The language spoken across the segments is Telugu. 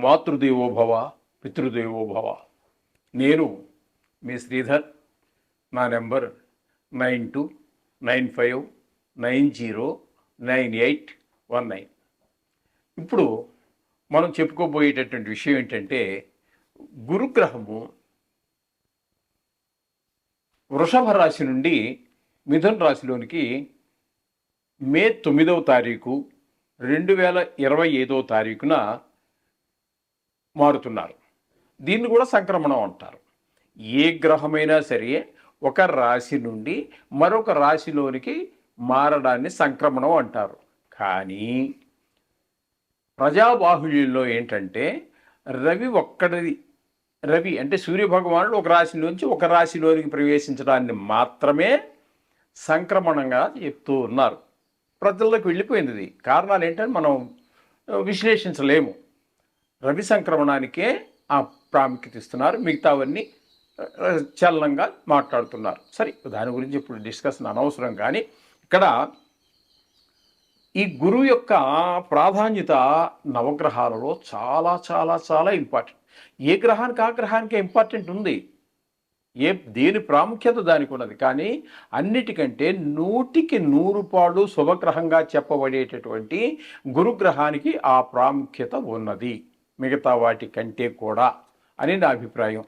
మాతృదేవోభవ పితృదేవోభవ. నేను మీ శ్రీధర్. నా నెంబర్ 9295909819. ఇప్పుడు మనం చెప్పుకోబోయేటటువంటి విషయం ఏంటంటే, గురుగ్రహము వృషభ రాశి నుండి మిథున రాశిలోనికి మే 9వ తారీఖు 2025వ తారీఖున మారుతున్నారు. దీన్ని కూడా సంక్రమణం అంటారు. ఏ గ్రహమైనా సరే ఒక రాశి నుండి మరొక రాశిలోనికి మారడాన్ని సంక్రమణం అంటారు. కానీ ప్రజాబాహుళ్యంలో ఏంటంటే, రవి అంటే సూర్యభగవానుడు ఒక రాశి నుంచి ఒక రాశిలోనికి ప్రవేశించడాన్ని మాత్రమే సంక్రమణంగా చెప్తూ ఉన్నారు. ప్రజల్లోకి వెళ్ళిపోయింది. కారణాలు ఏంటంటే మనం విశ్లేషించలేము. రవి సంక్రమణానికే ఆ ప్రాముఖ్యత ఇస్తున్నారు, మిగతావన్నీ చలనంగా మాట్లాడుతున్నారు. సరే, దాని గురించి ఇప్పుడు డిస్కషన్ అనవసరం. కానీ ఇక్కడ ఈ గురువు యొక్క ప్రాధాన్యత నవగ్రహాలలో చాలా చాలా చాలా ఇంపార్టెంట్. ఏ గ్రహానికి ఆ గ్రహానికే ఇంపార్టెంట్ ఉంది, దేని ప్రాముఖ్యత దానికి ఉన్నది. కానీ అన్నిటికంటే 100కి 100 పాళ్ళు శుభగ్రహంగా చెప్పబడేటటువంటి గురుగ్రహానికి ఆ ప్రాముఖ్యత ఉన్నది, మిగతా వాటి కంటే కూడా అని నా అభిప్రాయం.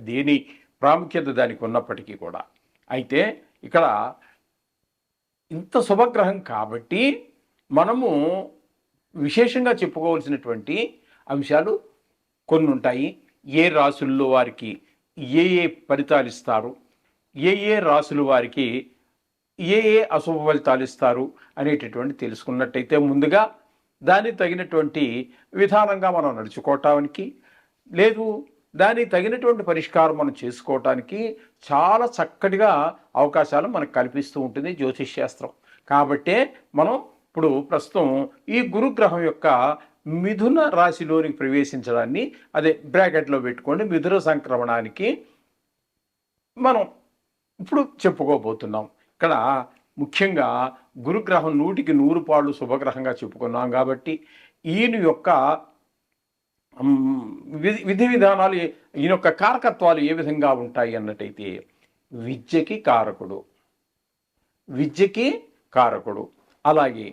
దేని ప్రాముఖ్యత దానికి ఉన్నప్పటికీ కూడా. అయితే ఇక్కడ ఇంత శుభగ్రహం కాబట్టి మనము విశేషంగా చెప్పుకోవాల్సినటువంటి అంశాలు కొన్ని ఉంటాయి. ఏ రాసుల్లో వారికి ఏ ఫలితాలు ఇస్తారు, ఏ రాసుల వారికి ఏ అశుభ ఫలితాలు ఇస్తారు అనేటటువంటి తెలుసుకున్నట్టయితే, ముందుగా దానికి తగినటువంటి విధానంగా మనం నడుచుకోవటానికి, లేదు దానికి తగినటువంటి పరిష్కారం మనం చేసుకోవటానికి చాలా చక్కటిగా అవకాశాలు మనకు కల్పిస్తూ ఉంటుంది జ్యోతిష్ శాస్త్రం. కాబట్టే మనం ఇప్పుడు ప్రస్తుతం ఈ గురుగ్రహం యొక్క మిథున రాశిలోనికి ప్రవేశించడాన్ని, అదే బ్రాకెట్లో పెట్టుకోండి, మిథున సంక్రమణానికి మనం ఇప్పుడు చెప్పుకోబోతున్నాం. ఇక్కడ ముఖ్యంగా గురుగ్రహం 100కి 100 పాళ్ళు శుభగ్రహంగా చెప్పుకున్నాం. కాబట్టి ఈయన యొక్క విధి విధానాలు, ఈయన యొక్క కారకత్వాలు ఏ విధంగా ఉంటాయి అన్నట్టయితే, విద్యకి కారకుడు, అలాగే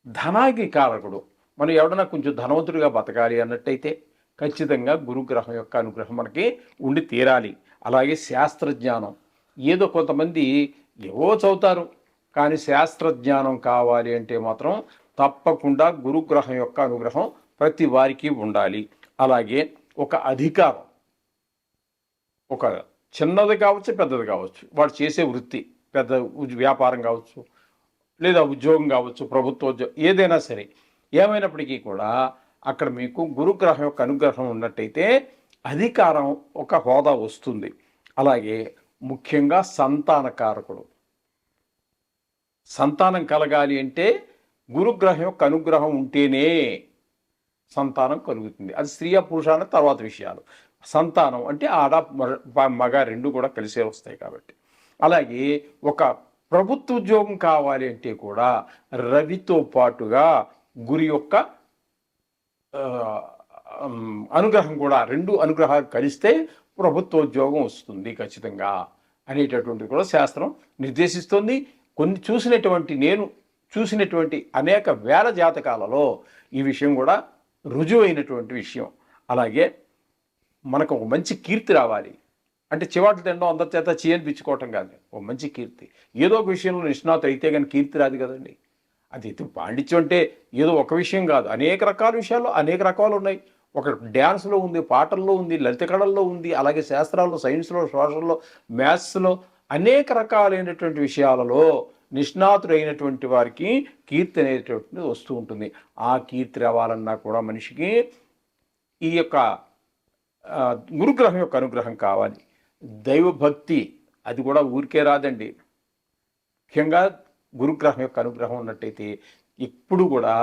ధనానికి కారకుడు. మనం ఎవడన్నా కొంచెం ధనవంతుడిగా బతకాలి అన్నట్టయితే ఖచ్చితంగా గురుగ్రహం యొక్క అనుగ్రహం మనకి ఉండి తీరాలి. అలాగే శాస్త్రజ్ఞానం, ఏదో కొంతమంది ఏవో చదువుతారు, కానీ శాస్త్రజ్ఞానం కావాలి అంటే మాత్రం తప్పకుండా గురుగ్రహం యొక్క అనుగ్రహం ప్రతి వారికి ఉండాలి. అలాగే ఒక అధికారం, ఒక చిన్నది కావచ్చు పెద్దది కావచ్చు, వాడు చేసే వృత్తి, పెద్ద వ్యాపారం కావచ్చు, లేదా ఉద్యోగం కావచ్చు, ప్రభుత్వ ఉద్యోగం, ఏదైనా సరే, ఏమైనప్పటికీ కూడా అక్కడ మీకు గురుగ్రహం యొక్క అనుగ్రహం ఉన్నట్టయితే అధికారం, ఒక హోదా వస్తుంది. అలాగే ముఖ్యంగా సంతానకారకుడు, సంతానం కలగాలి అంటే గురుగ్రహం యొక్క అనుగ్రహం ఉంటేనే సంతానం కలుగుతుంది. అది స్త్రీ పురుష అనే తర్వాత విషయాలు. సంతానం అంటే ఆడ మగ రెండు కూడా కలిసే వస్తాయి కాబట్టి. అలాగే ఒక ప్రభుత్వ ఉద్యోగం కావాలి అంటే కూడా రవితో పాటుగా గురి యొక్క అనుగ్రహం కూడా, 2 అనుగ్రహాలు కలిస్తే ప్రభుత్వ ఉద్యోగం వస్తుంది ఖచ్చితంగా అనేటటువంటి కూడా శాస్త్రం నిర్దేశిస్తుంది. నేను చూసినటువంటి అనేక వేల జాతకాలలో ఈ విషయం కూడా రుజువైనటువంటి విషయం. అలాగే మనకు ఒక మంచి కీర్తి రావాలి అంటే చివాట్లు తినడం, అందరి చేత చేయనిపించుకోవటం కాదు, ఒక మంచి కీర్తి. ఏదో ఒక విషయంలో నిష్ణాత అయితే కానీ కీర్తి రాదు కదండి. అది పాండిత్యం అంటే ఏదో ఒక విషయం కాదు, అనేక రకాల విషయాల్లో అనేక రకాలు ఉన్నాయి. ఒక డ్యాన్స్లో ఉంది, పాటల్లో ఉంది, లలిత కళల్లో ఉంది, అలాగే శాస్త్రాల్లో, సైన్స్లో, సోషల్లో, మ్యాథ్స్లో అనేక రకాలైనటువంటి విషయాలలో నిష్ణాతుడైనటువంటి వారికి కీర్తి అనేటువంటిది వస్తూ ఉంటుంది. ఆ కీర్తి రావాలన్నా కూడా మనిషికి ఈ యొక్క గురుగ్రహం యొక్క అనుగ్రహం కావాలి. దైవభక్తి, అది కూడా ఊరికే రాదండి. ముఖ్యంగా గురుగ్రహం యొక్క అనుగ్రహం ఉన్నట్టయితే ఇప్పుడు కూడా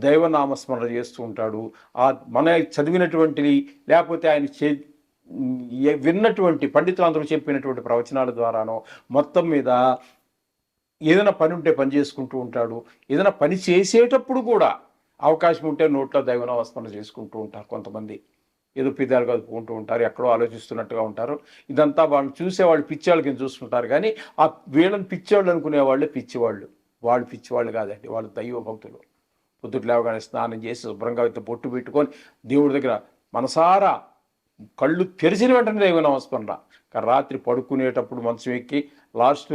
దైవనామస్మరణ చేస్తూ ఉంటాడు. మన చదివినటువంటి, లేకపోతే ఆయన విన్నటువంటి పండితులందరూ చెప్పినటువంటి ప్రవచనాల ద్వారానో మొత్తం మీద ఏదైనా పని ఉంటే పని చేసుకుంటూ ఉంటాడు. ఏదైనా పని చేసేటప్పుడు కూడా అవకాశం ఉంటే నోట్లో దైవనామస్మరణ చేసుకుంటూ ఉంటారు కొంతమంది. ఏదో పెదాలు కదుపుకుంటూ ఉంటారు, ఎక్కడో ఆలోచిస్తున్నట్టుగా ఉంటారు. ఇదంతా వాళ్ళు చూసేవాళ్ళు పిచ్చివాళ్ళ కింద చూస్తుంటారు. కానీ ఆ వీళ్ళని పిచ్చివాళ్ళు అనుకునేవాళ్ళే పిచ్చివాళ్ళు. వాళ్ళు పిచ్చివాళ్ళు కాదండి, వాళ్ళు దైవ భక్తులు. పొద్దుట లేవగానే స్నానం చేసి శుభ్రంగా బొట్టు పెట్టుకొని దేవుడి దగ్గర మనసారా కళ్ళు తెరిచిన వెంటనే దైవ నామస్మరణ. రాత్రి పడుకునేటప్పుడు మంచం ఎక్కి లాస్ట్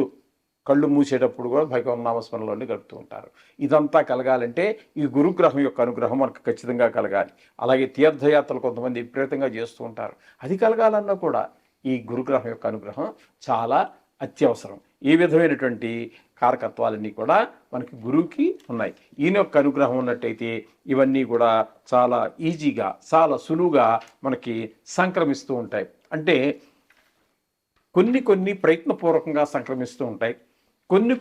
కళ్ళు మూసేటప్పుడు కూడా భగవన్ నామస్మరణలోనే గడుపుతూ ఉంటారు. ఇదంతా కలగాలంటే ఈ గురుగ్రహం యొక్క అనుగ్రహం మనకు ఖచ్చితంగా కలగాలి. అలాగే తీర్థయాత్రలు కొంతమంది విపరీతంగా చేస్తూ ఉంటారు. అది కలగాలన్నా కూడా ఈ గురుగ్రహం యొక్క అనుగ్రహం చాలా అత్యవసరం. ఈ విధమైనటువంటి కారకత్వాలన్నీ కూడా మనకి గురువుకి ఉన్నాయి. ఈయన యొక్క అనుగ్రహం ఉన్నట్టయితే ఇవన్నీ కూడా చాలా ఈజీగా, చాలా సులువుగా మనకి సంక్రమిస్తూ ఉంటాయి. అంటే కొన్ని ప్రయత్నపూర్వకంగా సంక్రమిస్తూ ఉంటాయి,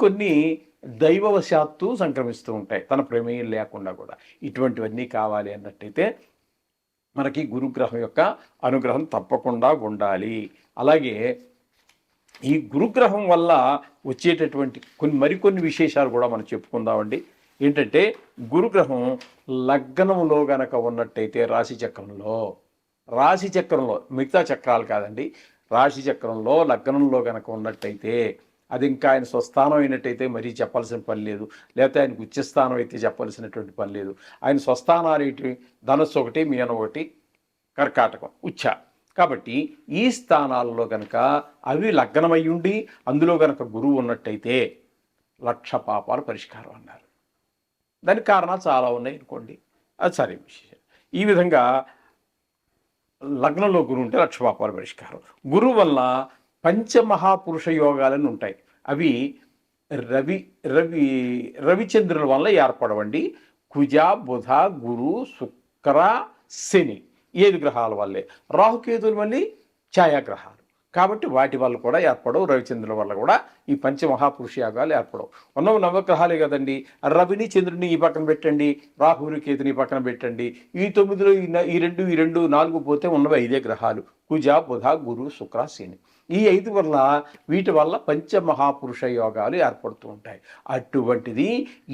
కొన్ని దైవవశాత్తు సంక్రమిస్తూ ఉంటాయి, తన ప్రమేయం లేకుండా కూడా. ఇటువంటివన్నీ కావాలి అన్నట్టయితే మనకి గురుగ్రహం యొక్క అనుగ్రహం తప్పకుండా ఉండాలి. అలాగే ఈ గురుగ్రహం వల్ల వచ్చేటటువంటి మరికొన్ని విశేషాలు కూడా మనం చెప్పుకుందామండి. ఏంటంటే గురుగ్రహం లగ్నంలో గనక ఉన్నట్టయితే రాశి చక్రంలో మిగతా చక్రాలు కాదండి, రాశి చక్రంలో లగ్నంలో గనక ఉన్నట్టయితే అది ఇంకా ఆయన స్వస్థానం అయినట్టయితే మరీ చెప్పాల్సిన పని లేదు, లేకపోతే ఆయనకు ఉచ్చస్థానం అయితే చెప్పాల్సినటువంటి పని లేదు. ఆయన స్వస్థానాలు ఏంటి? ధనస్సు ఒకటి, మీనం ఒకటి, కర్కాటకం, ఉచ్చ. కాబట్టి ఈ స్థానాల్లో కనుక అవి లగ్నమై ఉండి అందులో కనుక గురువు ఉన్నట్టయితే 1,00,000 పాపాలు పరిష్కారం అన్నారు. దానికి కారణాలు చాలా ఉన్నాయి అనుకోండి, అది సరే విషయం. ఈ విధంగా లగ్నంలో గురువు ఉంటే 1,00,000 పాపాలు పరిష్కారం. గురువు వల్ల పంచమహాపురుష యోగాలని ఉంటాయి. అవి రవిచంద్రుల వల్ల ఏర్పడవండి. కుజ, బుధ, గురు, శుక్ర, శని 7 గ్రహాల వల్లే. రాహుకేతువులు మళ్ళీ ఛాయాగ్రహాలు కాబట్టి వాటి వల్ల కూడా ఏర్పడవు. రవిచంద్రుల వల్ల కూడా ఈ పంచమహాపురుష యాగాలు ఏర్పడవు. ఉన్నవి నవగ్రహాలే కదండి. రవిని చంద్రుని ఈ పక్కన పెట్టండి, రాహుని కేతుని పక్కన పెట్టండి. ఈ 9లో ఈ రెండు 4 పోతే ఉన్నవి 5 గ్రహాలు: కుజ, బుధ, గురు, శుక్ర, శని. ఈ 5 వల్ల వీటి వల్ల పంచమహాపురుష యోగాలు ఏర్పడుతూ ఉంటాయి. అటువంటిది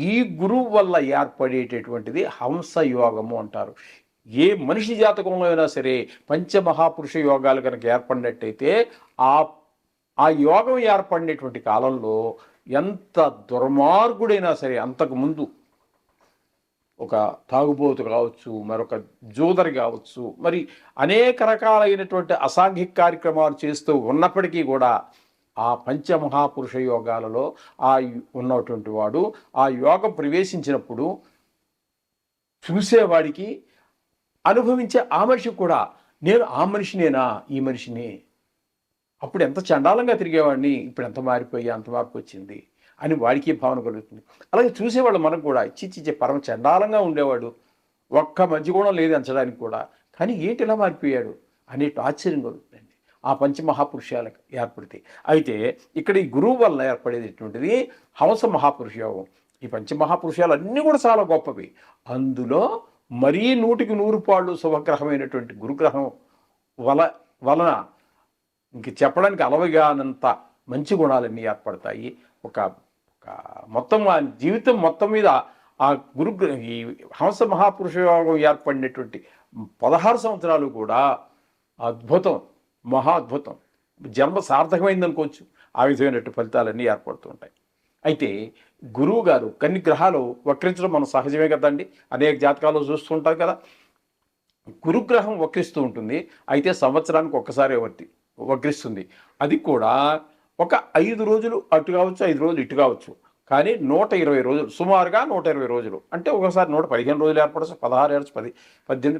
ఈ గురువు వల్ల ఏర్పడేటటువంటిది హంస యోగము అంటారు. ఏ మనిషి జాతకంలో అయినా సరే పంచమహాపురుష యోగాలు కనుక ఏర్పడినట్టయితే ఆ యోగం ఏర్పడినటువంటి కాలంలో ఎంత దుర్మార్గుడైనా సరే, అంతకుముందు ఒక తాగుబోతు కావచ్చు, మరొక జోదరి కావచ్చు, మరి అనేక రకాలైనటువంటి అసాంఘిక కార్యక్రమాలు చేస్తూ ఉన్నప్పటికీ కూడా ఆ పంచమహాపురుష యోగాలలో ఉన్నటువంటి వాడు ఆ యోగం ప్రవేశించినప్పుడు చూసేవాడికి, అనుభవించే ఆ మనిషి కూడా, నేను ఆ మనిషినేనా, ఈ మనిషిని, అప్పుడు ఎంత చండాలంగా తిరిగేవాడిని, ఇప్పుడు ఎంత మారిపోయి అంత మార్పు వచ్చింది అని వాడికి భావన కలుగుతుంది. అలాగే చూసేవాళ్ళు మనకు కూడా చిచ్చి పరమ చండాలంగా ఉండేవాడు, ఒక్క మంచి గుణం లేదు అంచడానికి కూడా, కానీ ఏంటి ఇలా మారిపోయాడు అనేటు ఆశ్చర్యం కలుగుతుందండి ఆ పంచమహాపురుషాలకు ఏర్పడితే. అయితే ఇక్కడ ఈ గురువు వల్ల ఏర్పడేటటువంటిది హంస మహాపురుష యోగం. ఈ పంచమహాపురుషాలు అన్నీ కూడా చాలా గొప్పవి. అందులో మరీ 100కి 100 పాళ్ళు శుభగ్రహమైనటువంటి గురుగ్రహం వలన ఇంక చెప్పడానికి అలవగానంత మంచి గుణాలన్నీ ఏర్పడతాయి. ఒక మొత్తం జీవితం మొత్తం మీద ఆ ఈ హంస మహాపురుష యోగం ఏర్పడినటువంటి 16 సంవత్సరాలు కూడా అద్భుతం, మహా అద్భుతం, జన్మ సార్థకమైందనుకోవచ్చు. ఆ విధమైనటువంటి ఫలితాలన్నీ ఏర్పడుతూ ఉంటాయి. అయితే గురువు గారు కొన్ని గ్రహాలు వక్రించడం మనం సహజమే కదండి, అనేక జాతకాలు చూస్తుంటారు కదా. గురుగ్రహం వక్రిస్తూ ఉంటుంది, అయితే సంవత్సరానికి ఒక్కసారి వక్రిస్తుంది. అది కూడా ఒక 5 రోజులు అటు కావచ్చు, 5 రోజులు ఇటు కావచ్చు. కానీ 120 రోజులు, సుమారుగా 120 రోజులు అంటే ఒకసారి 115 రోజులు ఏర్పడచ్చు, 16 ఏర్చు, 10, 18,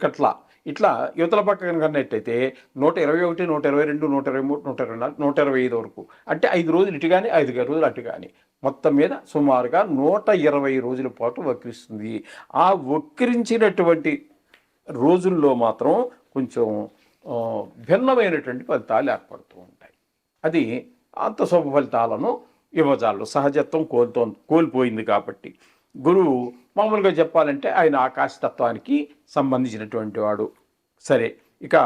19 ఇట్లా యువతల పక్కన కన్నట్టయితే 121, 122, 123, 124, 125 వరకు. అంటే 5 రోజులు ఇటు కానీ 5 రోజులు అటు కానీ, మొత్తం మీద సుమారుగా 120 రోజుల పాటు వక్రిస్తుంది. ఆ వక్రించినటువంటి రోజుల్లో మాత్రం కొంచెం భిన్నమైనటువంటి ఫలితాలు ఏర్పడుతూ ఉంటాయి. అది అంత శుభ ఫలితాలను ఇవ్వజాలు, సహజత్వం కోల్పోయింది. కాబట్టి గురువు మామూలుగా చెప్పాలంటే ఆయన ఆకాశతత్వానికి సంబంధించినటువంటి వాడు. సరే, ఇక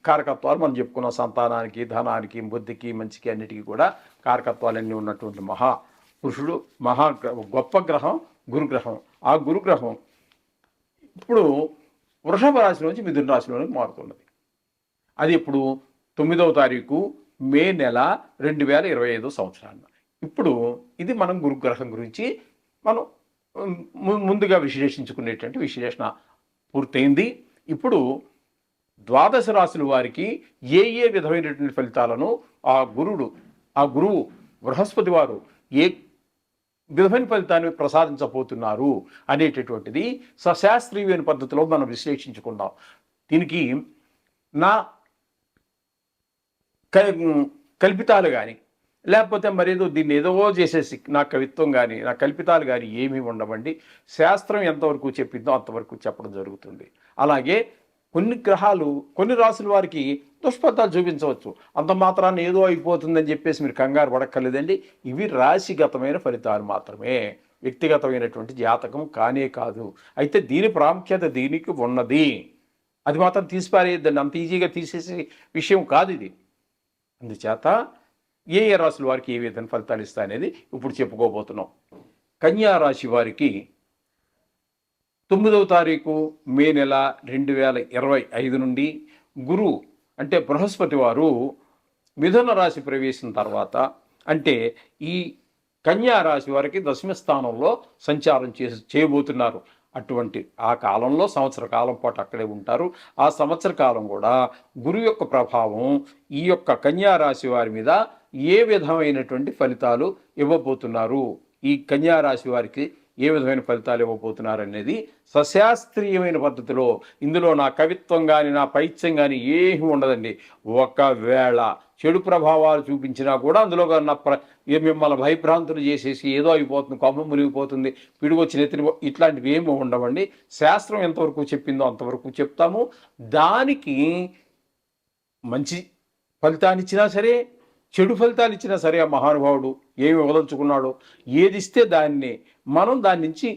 కారకత్వాలు మనం చెప్పుకున్న సంతానానికి, ధనానికి, బుద్ధికి, మంచికి అన్నిటికీ కూడా కారకత్వాలన్నీ ఉన్నటువంటి మహాపురుషుడు, గొప్ప గ్రహం గురుగ్రహం. ఆ గురుగ్రహం ఇప్పుడు వృషభ రాశిలోంచి మిథున రాశిలోనికి మారుతున్నది. అది ఇప్పుడు 9వ తారీఖు మే నెల 2025 సంవత్సరాన్ని. ఇప్పుడు ఇది మనం గురుగ్రహం గురించి మనం ముందుగా విశ్లేషించుకునేటువంటి విశ్లేషణ పూర్తయింది. ఇప్పుడు ద్వాదశ రాశుల వారికి ఏ ఏ విధమైనటువంటి ఫలితాలను ఆ గురువు బృహస్పతి వారు ఏ విధమైన ఫలితాన్ని ప్రసాదించబోతున్నారు అనేటటువంటిది సశాస్త్రీయమైన పద్ధతిలో మనం విశ్లేషించుకుందాం. దీనికి నా కల్పితాలు కానీ లేకపోతే మరేదో దీన్ని ఏదో చేసేసి నా కవిత్వం కానీ నా కల్పితాలు కానీ ఏమీ ఉండవండి. శాస్త్రం ఎంతవరకు చెప్పిందో అంతవరకు చెప్పడం జరుగుతుంది. అలాగే కొన్ని గ్రహాలు కొన్ని రాసుల వారికి దుష్ఫలితాలు చూపించవచ్చు. అంత మాత్రాన్ని ఏదో అయిపోతుందని చెప్పేసి మీరు కంగారు పడక్కర్లేదండి. ఇవి రాశిగతమైన ఫలితాలు మాత్రమే, వ్యక్తిగతమైనటువంటి జాతకం కానే కాదు. అయితే దీని ప్రాముఖ్యత దీనికి ఉన్నది. అది మాత్రం తీసిపారేయద్దండి, అంత ఈజీగా తీసేసే విషయం కాదు ఇది. అందుచేత ఏ ఏ రాశుల వారికి ఏ విధంగా ఫలితాలు ఇస్తాయనేది ఇప్పుడు చెప్పుకోబోతున్నాం. కన్యా రాశి వారికి 9వ తారీఖు మే నెల 2025 నుండి గురువు అంటే బృహస్పతి వారు మిథున రాశి ప్రవేశించిన తర్వాత, అంటే ఈ కన్యా రాశి వారికి దశమ స్థానంలో సంచారం చేయబోతున్నారు. అటువంటి ఆ కాలంలో సంవత్సర కాలం పాటు అక్కడే ఉంటారు. ఆ సంవత్సర కాలం కూడా గురువు యొక్క ప్రభావం ఈ యొక్క కన్యా రాశి వారి మీద ఏ విధమైనటువంటి ఫలితాలు ఇవ్వబోతున్నారు, ఈ కన్యా రాశి వారికి ఏ విధమైన ఫలితాలు ఇవ్వబోతున్నారు అనేది సశాస్త్రీయమైన పద్ధతిలో, ఇందులో నా కవిత్వం కానీ నా పైత్యం కానీ ఏమీ ఉండదండి. ఒకవేళ చెడు ప్రభావాలు చూపించినా కూడా అందులో మిమ్మల్ని భయభ్రాంతులు చేసేసి ఏదో అయిపోతుంది, కొమ్మ మునిగిపోతుంది, పిడుగొచ్చి నెత్తిని ఇట్లాంటివి ఏమి ఉండవండి. శాస్త్రం ఎంతవరకు చెప్పిందో అంతవరకు చెప్తాము. దానికి మంచి ఫలితాన్ని ఇచ్చినా సరే, చెడు ఫలితాలు ఇచ్చినా సరే, ఆ మహానుభావుడు ఏమి వదలుచుకున్నాడో, ఏది ఇస్తే దాన్ని మనం దాని నుంచి,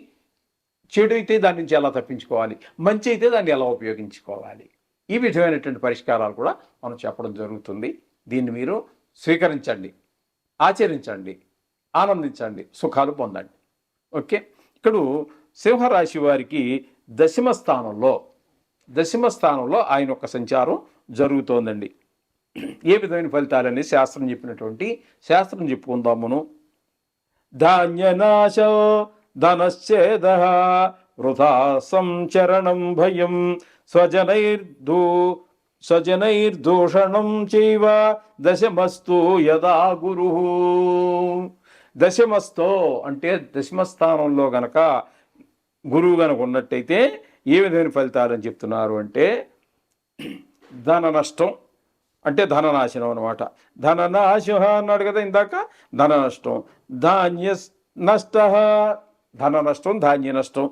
చెడు అయితే దాని నుంచి ఎలా తప్పించుకోవాలి, మంచి అయితే దాన్ని ఎలా ఉపయోగించుకోవాలి, ఈ విధమైనటువంటి పరిష్కారాలు కూడా మనం చెప్పడం జరుగుతుంది. దీన్ని మీరు స్వీకరించండి, ఆచరించండి, ఆనందించండి, సుఖాలు పొందండి. ఓకే. ఇక్కడ సింహరాశి వారికి దశమ స్థానంలో ఆయన యొక్క సంచారం జరుగుతోందండి. ఏ విధమైన ఫలితాలని శాస్త్రం చెప్పుకుందామును. ధాన్యనాశ ధనశ్చేద వృథా సంచరణం భయం స్వజనైర్దూషణం చైవ దశమస్తు యదా గురు. దశమస్తో అంటే దశమస్థానంలో గనక గురువు గనక ఉన్నట్టయితే ఏ విధమైన ఫలితాలని చెప్తున్నారు అంటే, ధన నష్టం అంటే ధననాశనం అనమాట. ధననాశం అన్నాడు కదా ఇందాక, ధన నష్టం. ధాన్య నష్ట, ధన నష్టం, ధాన్య నష్టం.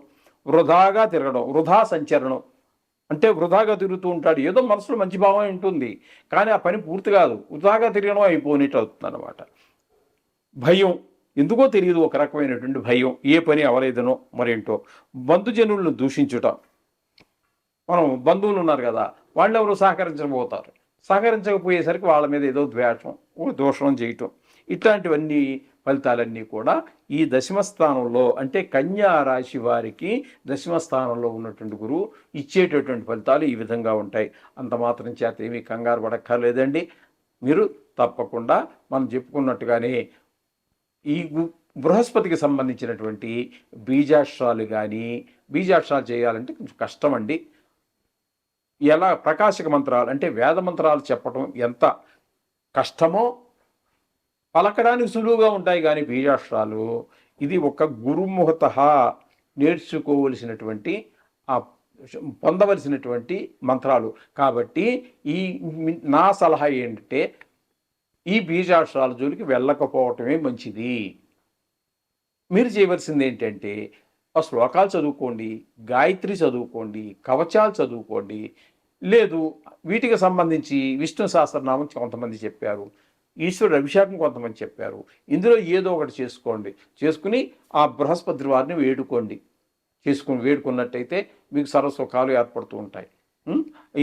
వృధాగా తిరగడం, వృధా సంచరణం అంటే వృధాగా తిరుగుతూ ఉంటాడు. ఏదో మనసులో మంచి భావం ఉంటుంది, కానీ ఆ పని పూర్తి కాదు, వృధాగా తిరగడం అయిపోయినట్టు అవుతుంది అనమాట. భయం, ఎందుకో తెలియదు, ఒక రకమైనటువంటి భయం, ఏ పని అవలేదనో మరేంటో. బంధుజనులను దూషించుట, మనం బంధువులు ఉన్నారు కదా, వాళ్ళు ఎవరు సహకరించకపోయేసరికి వాళ్ళ మీద ఏదో ద్వేషం, దూషణం చేయటం, ఇట్లాంటివన్నీ ఫలితాలన్నీ కూడా ఈ దశమస్థానంలో అంటే కన్యా రాశి వారికి దశమస్థానంలో ఉన్నటువంటి గురువు ఇచ్చేటటువంటి ఫలితాలు ఈ విధంగా ఉంటాయి. అంత మాత్రం చేత ఏమీ కంగారు పడక్కర్లేదండి. మీరు తప్పకుండా మనం చెప్పుకున్నట్టుగానే ఈ బృహస్పతికి సంబంధించినటువంటి బీజాక్షరాలు చేయాలంటే కొంచెం కష్టమండి. ఎలా ప్రకాశక మంత్రాలు అంటే వేద మంత్రాలు చెప్పడం ఎంత కష్టమో పలకడానికి సులువుగా ఉంటాయి, కానీ బీజాక్షరాలు ఇది ఒక గురుముహత నేర్చుకోవలసినటువంటి పొందవలసినటువంటి మంత్రాలు. కాబట్టి నా సలహా ఏంటంటే ఈ బీజాక్షరాల జోలికి వెళ్ళకపోవటమే మంచిది. మీరు చేయవలసింది ఏంటంటే శ్లోకాలు చదువుకోండి, గాయత్రి చదువుకోండి, కవచాలు చదువుకోండి. లేదు వీటికి సంబంధించి విష్ణు సహస్రనామం కొంతమంది చెప్పారు, ఈశ్వరుడు అభిషేకం కొంతమంది చెప్పారు. ఇందులో ఏదో ఒకటి చేసుకుని ఆ బృహస్పతి వారిని వేడుకున్నట్టయితే మీకు సర్వసుఖాలు ఏర్పడుతూ ఉంటాయి.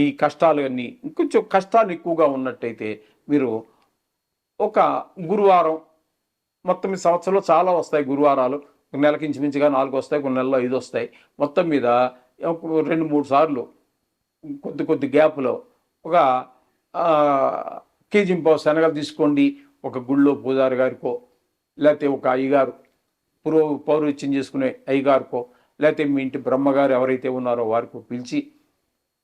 ఈ కష్టాలు అన్నీ ఇంకొంచెం కష్టాలు ఎక్కువగా ఉన్నట్టయితే మీరు ఒక గురువారం, మొత్తం ఈ సంవత్సరంలో చాలా వస్తాయి గురువారాలు, ఒక నెలకి ఇంచుమించుగా 4 వస్తాయి, కొన్ని నెలల్లో 5 వస్తాయి. మొత్తం మీద 2-3 సార్లు కొద్ది కొద్ది గ్యాప్లో ఒక కేజీ శనగలు తీసుకోండి. ఒక గుళ్ళో పూజారి గారికో, లేకపోతే ఒక అయ్యగారు పౌరోహిత్యం చేసుకునే అయ్యగారికో, లేకపోతే మీ ఇంటి బ్రహ్మగారు ఎవరైతే ఉన్నారో వారికో పిలిచి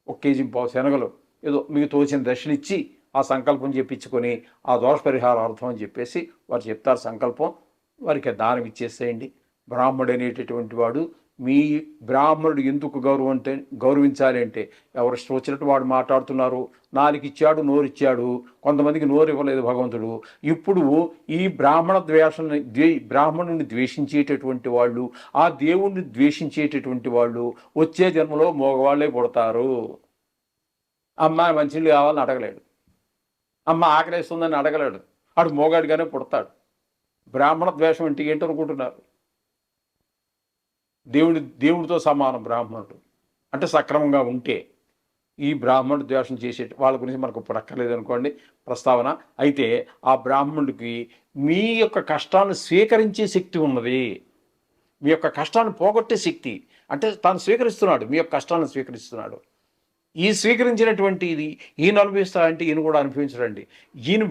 1 కేజీ శనగలు ఏదో మీకు తోచిన దక్షిణిచ్చి ఆ సంకల్పం చెప్పించుకొని ఆ దోష పరిహారార్థం అని చెప్పేసి వారు చెప్తారు సంకల్పం. వారికి దానం ఇచ్చేసేయండి. బ్రాహ్మడు అనేటటువంటి వాడు, మీ బ్రాహ్మణుడు ఎందుకు గౌరవించాలి అంటే ఎవరు ఇష్టం వచ్చినట్టు వాడు మాట్లాడుతున్నారు. నాలుగు ఇచ్చాడు, నోరు ఇచ్చాడు, కొంతమందికి నోరు ఇవ్వలేదు భగవంతుడు. ఇప్పుడు ఈ బ్రాహ్మణుని ద్వేషించేటటువంటి వాళ్ళు, ఆ దేవుణ్ణి ద్వేషించేటటువంటి వాళ్ళు వచ్చే జన్మలో మగవాళ్ళే పుడతారు. అమ్మాయి మంచినీళ్ళు కావాలని అడగలేడు, అమ్మ ఆకలేస్తుందని అడగలేడు, ఆడు మోగాడిగానే పుడతాడు. బ్రాహ్మణ ద్వేషం అంటే ఏంటనుకుంటున్నారు? దేవుడితో సమానం బ్రాహ్మణుడు అంటే సక్రమంగా ఉంటే. ఈ బ్రాహ్మణుడు ద్వేషం చేసే వాళ్ళ గురించి మనకు ఇప్పుడు అక్కర్లేదు అనుకోండి ప్రస్తావన. అయితే ఆ బ్రాహ్మణుడికి మీ యొక్క కష్టాన్ని స్వీకరించే శక్తి ఉన్నది. మీ యొక్క కష్టాన్ని పోగొట్టే శక్తి అంటే తాను స్వీకరిస్తున్నాడు, మీ యొక్క కష్టాన్ని స్వీకరిస్తున్నాడు. ఈ స్వీకరించినటువంటి ఇది ఈయన అనుభవిస్తా అంటే ఈయన కూడా అనుభవించడండి. ఈయన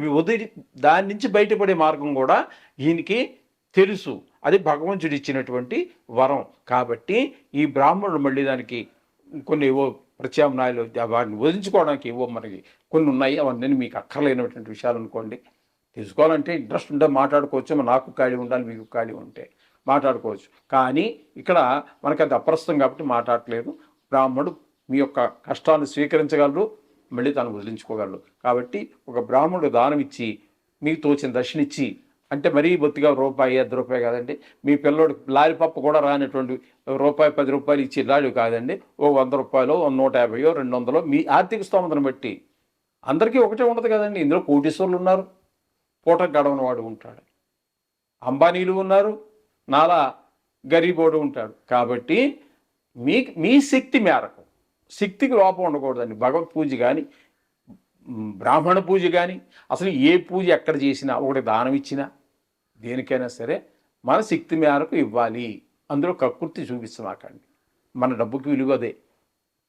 దాని నుంచి బయటపడే మార్గం కూడా ఈయనకి తెలుసు. అది భగవంతుడు ఇచ్చినటువంటి వరం. కాబట్టి ఈ బ్రాహ్మణుడు మళ్ళీ దానికి కొన్ని ఏవో ప్రత్యామ్నాయాలు వారిని వదిలించుకోవడానికి ఏవో మనకి కొన్ని ఉన్నాయి. అవన్నీ మీకు అక్కర్లేనటువంటి విషయాలు అనుకోండి. తెలుసుకోవాలంటే ఇంట్రెస్ట్ ఉంటే మాట్లాడుకోవచ్చు. నాకు ఖాళీ ఉండాలి, మీకు ఖాళీ ఉంటే మాట్లాడుకోవచ్చు. కానీ ఇక్కడ మనకి అది అప్రస్తుతం కాబట్టి మాట్లాడలేదు. బ్రాహ్మణుడు మీ యొక్క కష్టాన్ని స్వీకరించగలరు, మళ్ళీ తను వదిలించుకోగలరు. కాబట్టి ఒక బ్రాహ్మణుడు దానం ఇచ్చి మీకు తోచిన దక్షిణిచ్చి, అంటే మరీ బొత్తిగా రూపాయి 10 రూపాయలు కాదండి, మీ పిల్లోడు లాలిపప్పు కూడా రానటువంటి రూపాయి 10 రూపాయలు ఇచ్చి లాలి కాదండి, ఓ 100 రూపాయలు, 150, 200 మీ ఆర్థిక స్తోమతను బట్టి. అందరికీ ఒకటే ఉండదు కదండి. ఇందులో కోటీశ్వరులు ఉన్నారు, పూట గడవని వాడు ఉంటాడు, అంబానీలు ఉన్నారు, నాలా గరీబోడు ఉంటాడు. కాబట్టి మీ శక్తి మేరకు, శక్తికి లోపం ఉండకూడదండి. భగవత్ పూజ కానీ, బ్రాహ్మణ పూజ కానీ, అసలు ఏ పూజ ఎక్కడ చేసినా, ఒకటి దానం ఇచ్చినా, దేనికైనా సరే మన శక్తి మేరకు ఇవ్వాలి. అందులో కక్కుర్తి చూపించమాకండి. మన డబ్బుకి విలువ అదే,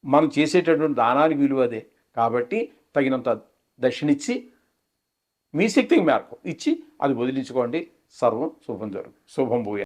మనం చేసేటటువంటి దానానికి విలువ అదే. కాబట్టి తగినంత దక్షిణిచ్చి మీ శక్తికి మేరకు ఇచ్చి అది వదిలించుకోండి. సర్వం శుభం జరుగు. శుభం భూయ.